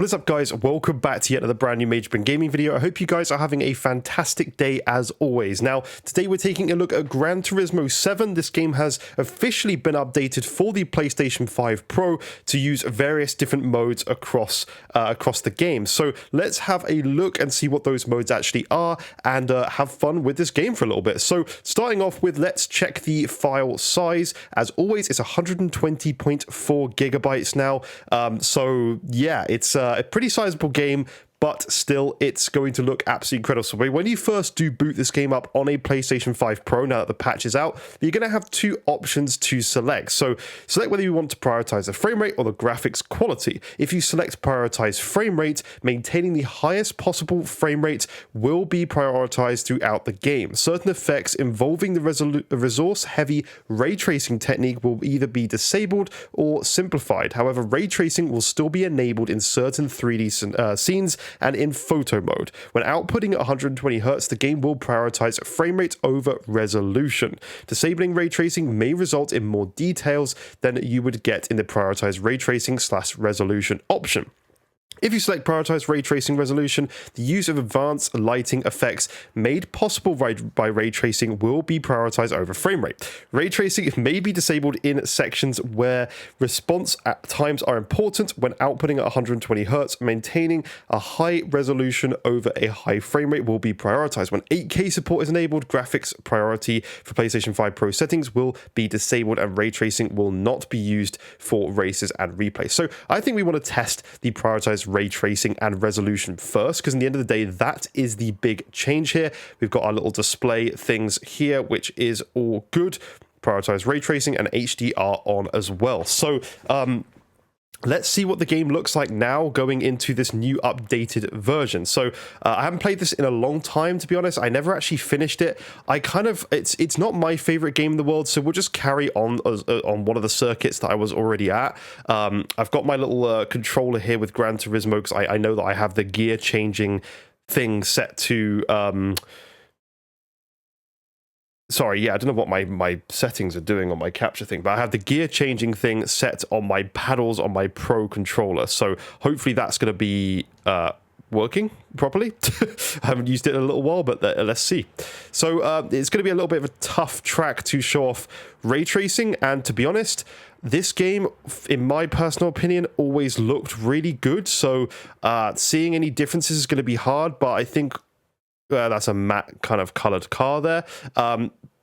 What is up, guys? Welcome back to yet another brand new Major Bin Gaming video. I hope you guys are having a fantastic day as always. Now, today we're taking a look at Gran Turismo 7. This game has officially been updated for the PlayStation 5 Pro to use various different modes across the game. So let's have a look and see what those modes actually are and have fun with this game for a little bit. So starting off with, let's check the file size. As always, it's 120.4 gigabytes now. So yeah, it's a pretty sizable game, but still, it's going to look absolutely incredible. So when you first do boot this game up on a PlayStation 5 Pro, now that the patch is out, you're going to have two options to select. So select whether you want to prioritize the frame rate or the graphics quality. If you select prioritize frame rate, maintaining the highest possible frame rate will be prioritized throughout the game. Certain effects involving the resource-heavy ray tracing technique will either be disabled or simplified. However, ray tracing will still be enabled in certain 3D scenes and in photo mode. When outputting at 120 Hz, the game will prioritize frame rate over resolution. Disabling ray tracing may result in more details than you would get in the prioritize ray tracing / resolution option. If you select prioritize ray tracing resolution, the use of advanced lighting effects made possible by ray tracing will be prioritized over frame rate. Ray tracing may be disabled in sections where response times are important. When outputting at 120 Hz, maintaining a high resolution over a high frame rate will be prioritized. When 8K support is enabled, graphics priority for PlayStation 5 Pro settings will be disabled and ray tracing will not be used for races and replays. So I think we want to test the prioritized ray tracing and resolution first, because in the end of the day, that is the big change here. We've got our little display things here, which is all good. Prioritize ray tracing and HDR on as well. So let's see what the game looks like now going into this new updated version. So I haven't played this in a long time, to be honest. I never actually finished it. It's not my favorite game in the world, so we'll just carry on one of the circuits that I was already at. I've got my little controller here with Gran Turismo because I know that I have the gear changing thing set to sorry, yeah, I don't know what my settings are doing on my capture thing, but I have the gear changing thing set on my paddles on my Pro controller. So hopefully that's going to be working properly. I haven't used it in a little while, but let's see. So it's going to be a little bit of a tough track to show off ray tracing. And to be honest, this game, in my personal opinion, always looked really good. So seeing any differences is going to be hard, but I think that's a matte kind of colored car there.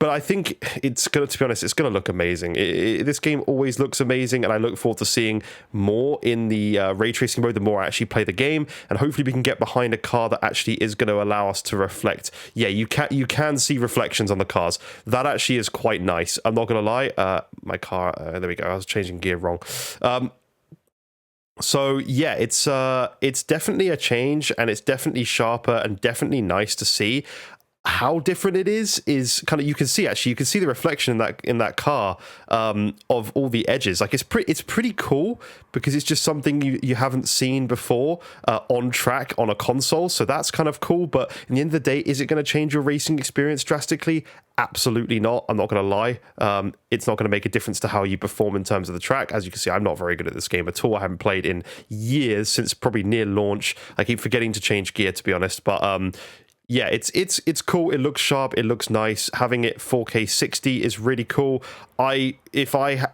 But I think it's going to be honest, it's going to look amazing. This game always looks amazing, and I look forward to seeing more in the ray tracing mode the more I actually play the game. And hopefully we can get behind a car that actually is going to allow us to reflect. Yeah, you can see reflections on the cars. That actually is quite nice. I'm not going to lie. My car, there we go. I was changing gear wrong. So yeah, it's definitely a change, and it's definitely sharper and definitely nice to see. How different it is kind of, you can see the reflection in that car of all the edges. Like it's pretty cool because it's just something you haven't seen before on track on a console. So that's kind of cool. But in the end of the day, is it going to change your racing experience drastically? Absolutely not. I'm not going to lie. It's not going to make a difference to how you perform in terms of the track. As you can see, I'm not very good at this game at all. I haven't played in years, since probably near launch. I keep forgetting to change gear, to be honest. But yeah, it's cool. It looks sharp. It looks nice. Having it 4K 60 is really cool. If I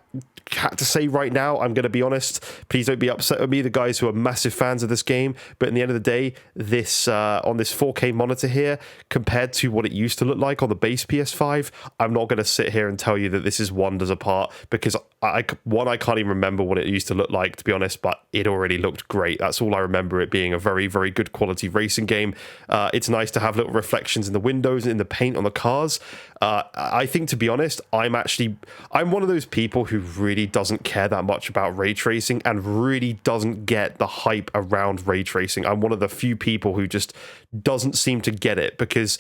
had to say right now, I'm going to be honest, please don't be upset with me, the guys who are massive fans of this game, but in the end of the day, this on this 4K monitor here, compared to what it used to look like on the base PS5, I'm not going to sit here and tell you that this is wonders apart, because I can't even remember what it used to look like, to be honest, but it already looked great. That's all I remember, it being a very, very good quality racing game. It's nice to have little reflections in the windows and in the paint on the cars. I think, to be honest, I'm one of those people who really doesn't care that much about ray tracing and really doesn't get the hype around ray tracing. I'm one of the few people who just doesn't seem to get it, because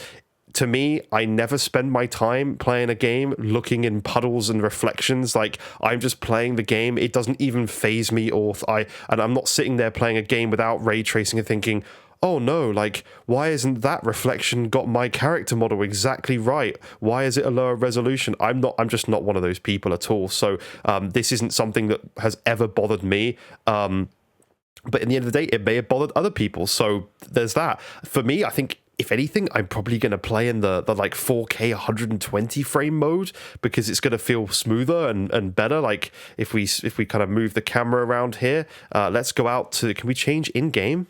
to me, I never spend my time playing a game looking in puddles and reflections. Like, I'm just playing the game. It doesn't even faze me, and I'm not sitting there playing a game without ray tracing and thinking, oh no, like, why isn't that reflection got my character model exactly right? Why is it a lower resolution? I'm just not one of those people at all. So this isn't something that has ever bothered me. But in the end of the day, it may have bothered other people. So there's that. For me, I think, if anything, I'm probably going to play in the like 4K 120 frame mode, because it's going to feel smoother and better. Like if we kind of move the camera around here, let's go out to, can we change in game?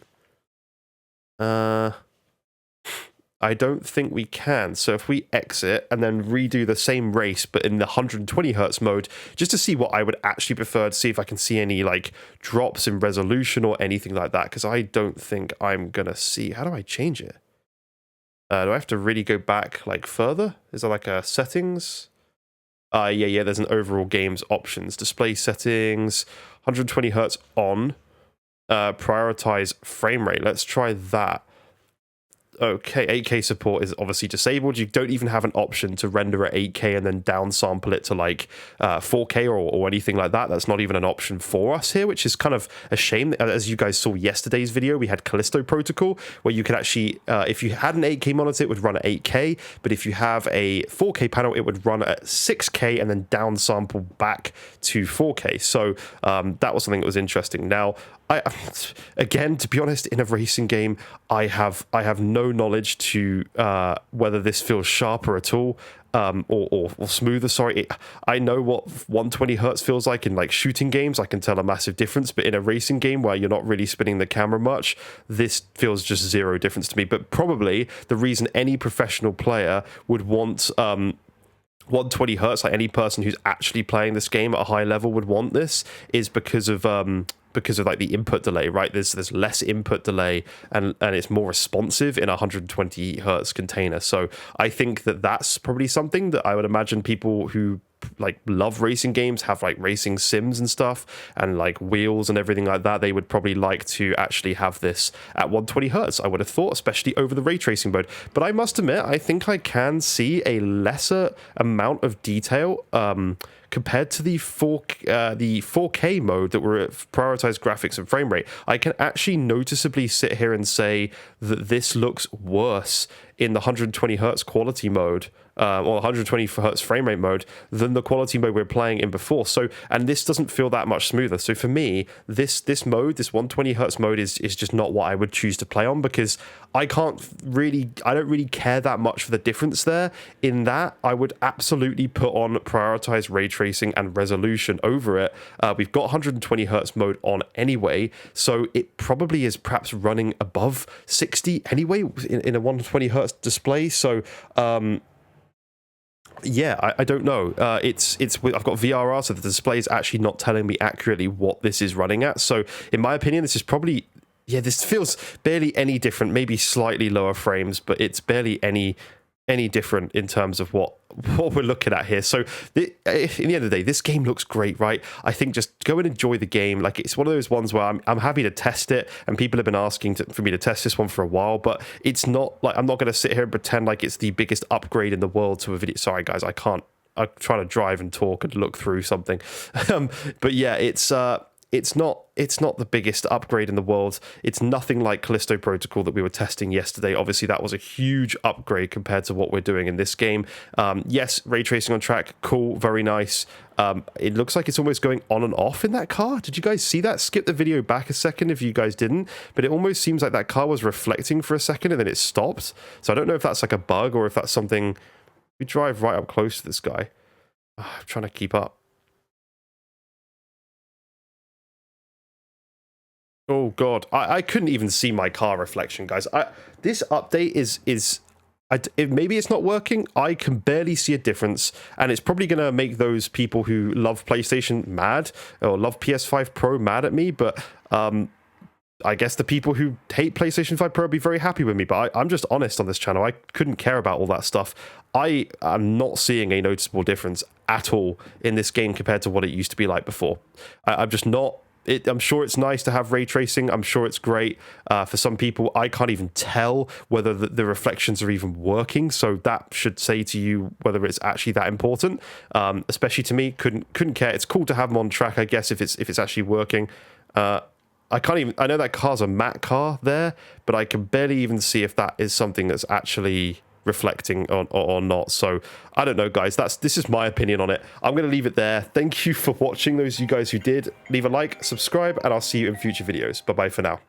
I don't think we can. So if we exit and then redo the same race, but in the 120 hertz mode, just to see what I would actually prefer, to see if I can see any like drops in resolution or anything like that, because I don't think I'm going to see. How do I change it? Do I have to really go back like further? Is there like a settings? Yeah, there's an overall games options. Display settings, 120 hertz on, prioritize frame rate. Let's try that. Okay, 8K support is obviously disabled. You don't even have an option to render at 8K and then downsample it to like 4K or anything like that. That's not even an option for us here, which is kind of a shame. As you guys saw yesterday's video, we had Callisto Protocol, where you could actually, if you had an 8K monitor, it would run at 8K, but if you have a 4K panel, it would run at 6K and then downsample back to 4K. So that was something that was interesting. Now, again, to be honest, in a racing game, I have no knowledge to whether this feels sharper at all, or smoother. Sorry, I know what 120 hertz feels like in like shooting games. I can tell a massive difference, but in a racing game where you're not really spinning the camera much, this feels just zero difference to me. But probably the reason any professional player would want 120 hertz, like any person who's actually playing this game at a high level would want this, is because of like the input delay, right? There's less input delay and it's more responsive in a 120 hertz container. So I think that's probably something that I would imagine people who like love racing games, have like racing sims and stuff and like wheels and everything like that, they would probably like to actually have this at 120 hertz, I would have thought, especially over the ray tracing mode. But I must admit, I think I can see a lesser amount of detail compared to the 4K mode that were prioritized graphics and frame rate. I can actually noticeably sit here and say that this looks worse in the 120 hertz quality mode, or 120 hertz frame rate mode, than the quality mode we're playing in before. So, and this doesn't feel that much smoother. So for me, this mode, this 120 hertz mode is just not what I would choose to play on, because I don't really care that much for the difference there. In that, I would absolutely put on prioritize ray tracing and resolution over it. We've got 120 hertz mode on anyway, so it probably is perhaps running above 60 anyway in a 120 hertz display. So yeah, I don't know. I've got VRR, so the display is actually not telling me accurately what this is running at. So in my opinion, this is probably, yeah, this feels barely any different, maybe slightly lower frames, but it's barely any different in terms of what we're looking at here. So in the end of the day, this game looks great, right? I think just go and enjoy the game. Like, it's one of those ones where I'm happy to test it, and people have been asking for me to test this one for a while, but it's not like, I'm not going to sit here and pretend like it's the biggest upgrade in the world to a video. Sorry guys, I'm trying to drive and talk and look through something. But yeah, it's not the biggest upgrade in the world. It's nothing like Callisto Protocol that we were testing yesterday. Obviously, that was a huge upgrade compared to what we're doing in this game. Yes, ray tracing on track, cool, very nice. It looks like it's almost going on and off in that car. Did you guys see that? Skip the video back a second if you guys didn't, but it almost seems like that car was reflecting for a second and then it stopped. So I don't know if that's like a bug or if that's something. We drive right up close to this guy. I'm trying to keep up. Oh god, I couldn't even see my car reflection, guys. This update is maybe it's not working. I can barely see a difference, and it's probably going to make those people who love PlayStation mad, or love PS5 Pro mad at me, but I guess the people who hate PlayStation 5 Pro will be very happy with me, but I'm just honest on this channel. I couldn't care about all that stuff. I am not seeing a noticeable difference at all in this game compared to what it used to be like before. I'm just not. I'm sure it's nice to have ray tracing. I'm sure it's great for some people. I can't even tell whether the reflections are even working. So that should say to you whether it's actually that important. Especially to me, couldn't care. It's cool to have them on track, I guess, if it's actually working. I can't even. I know that car's a matte car there, but I can barely even see if that is something that's actually reflecting on or not. So I don't know, guys. This is my opinion on it. I'm going to leave it there. Thank you for watching, those of you guys who did. Leave a like, subscribe, and I'll see you in future videos. Bye bye for now.